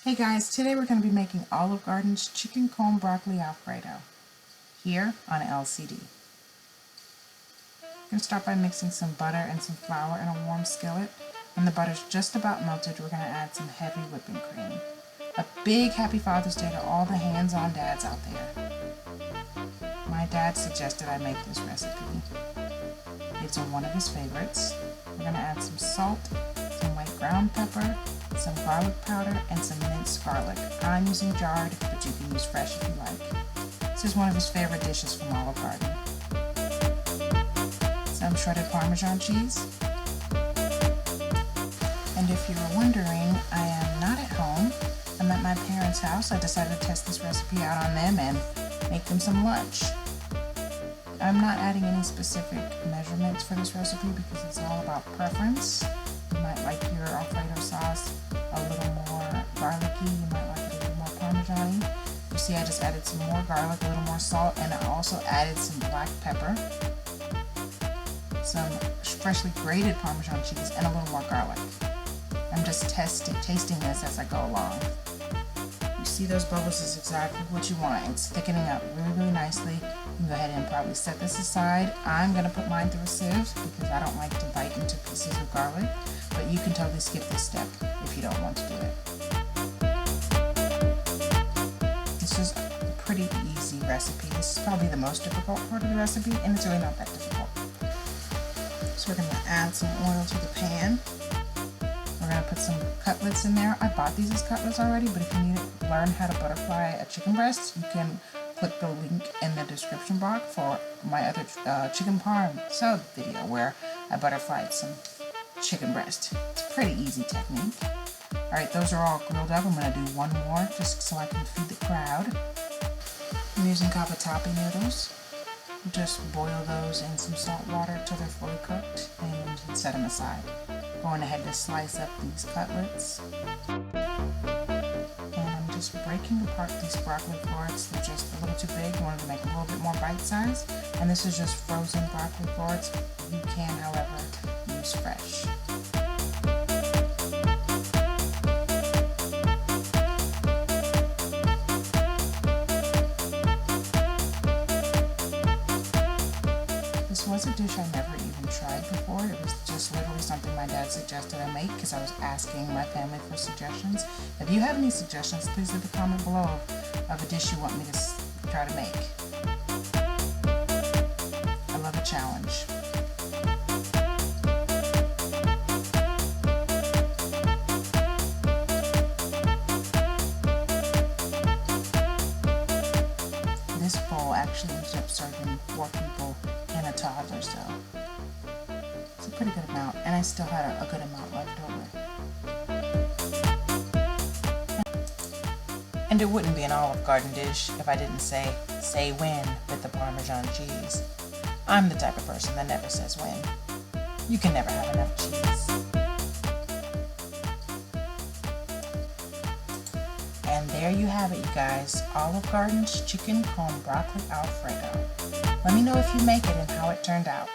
Hey guys, today we're going to be making Olive Garden's Chicken Parm Broccoli Alfredo here on LCD. I'm going to start by mixing some butter and some flour in a warm skillet. When the butter's just about melted, we're going to add some heavy whipping cream. A big happy Father's Day to all the hands-on dads out there. My dad suggested I make this recipe. It's one of his favorites. We're going to add some salt, some white ground pepper, some garlic powder, and some minced garlic. I'm using jarred, but you can use fresh if you like. This is one of his favorite dishes from Olive Garden. Some shredded Parmesan cheese. And if you were wondering, I am not at home. I'm at my parents' house. I decided to test this recipe out on them and make them some lunch. I'm not adding any specific measurements for this recipe because it's all about preference. You might like your Alfredo sauce a little more garlicky, you might like it a little more Parmesan-y. You see I just added some more garlic, a little more salt, and I also added some black pepper, some freshly grated Parmesan cheese, and a little more garlic. I'm just tasting this as I go along. You see those bubbles is exactly what you want. It's thickening up really nicely. You can go ahead and probably set this aside. I'm going to put mine through a sieve because I don't like to bite into pieces of garlic. But you can totally skip this step if you don't want to do it. This is a pretty easy recipe. This is probably the most difficult part of the recipe, and it's really not that difficult. So we're going to add some oil to the pan. We're going to put some cutlets in there. I bought these as cutlets already, but if you need to learn how to butterfly a chicken breast, you can click the link in the description box for my other Chicken Parm Sub video where I butterflied some chicken breast. It's a pretty easy technique. Alright, those are all grilled up. I'm going to do one more just so I can feed the crowd. I'm using cavatappi noodles. Just boil those in some salt water till they're fully cooked and set them aside. Going ahead to slice up these cutlets. And I'm just breaking apart these broccoli florets. They're just a little too big. I wanted to make a little bit more bite size. And this is just frozen broccoli florets. You can, however, use fresh. This was a dish I never even tried before. It was just literally something my dad suggested I make because I was asking my family for suggestions. If you have any suggestions, please leave a comment below of a dish you want me to try to make. I love a challenge. This bowl actually ends up serving 4 people and a toddler, so it's a pretty good amount, and I still had a good amount left over. And it wouldn't be an Olive Garden dish if I didn't say when with the Parmesan cheese. I'm the type of person that never says when. You can never have enough cheese. And there you have it, you guys. Olive Garden's Chicken Parm Broccoli Alfredo. Let me know if you make it and how it turned out.